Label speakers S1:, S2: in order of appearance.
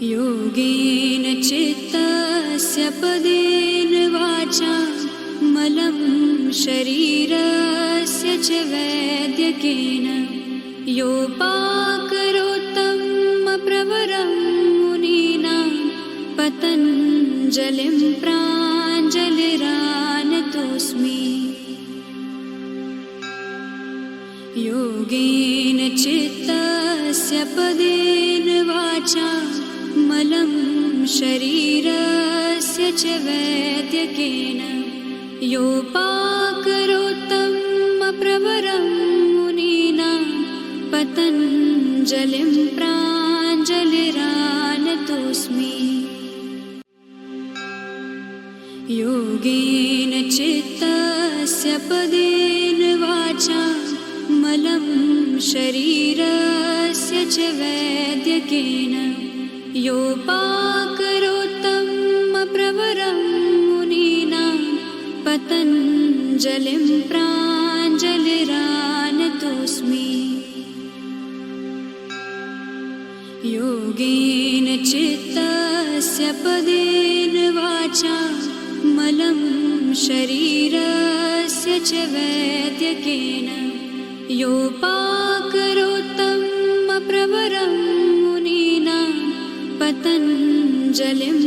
S1: योगेन चित्तस्य पदेन वाचा मलं शरीरस्य च वैद्यकेन योपाकरोत्तमप्रवरं मुनीनां पतञ्जलिं प्राञ्जलिरानतोऽस्मि। योगेन चित्तस्य पदेन वाचा मलं शरीरस्य च वैद्यकेन योपाकरोत्तमप्रवरं मुनीनां पतञ्जलिं प्राञ्जलिरानतोऽस्मि। योगेन चित्तस्य पदेन वाचा मलं शरीरस्य च वैद्यकेन योपाकरोत्तमप्रवरं मुनीनां पतञ्जलिं प्राञ्जलिरानतोऽस्मि। योगेन चित्तस्य पदेन वाचा मलं शरीरस्य च वैद्यकेन योपाकरोत्तमप्रवरं मुनीनां पतञ्जलिं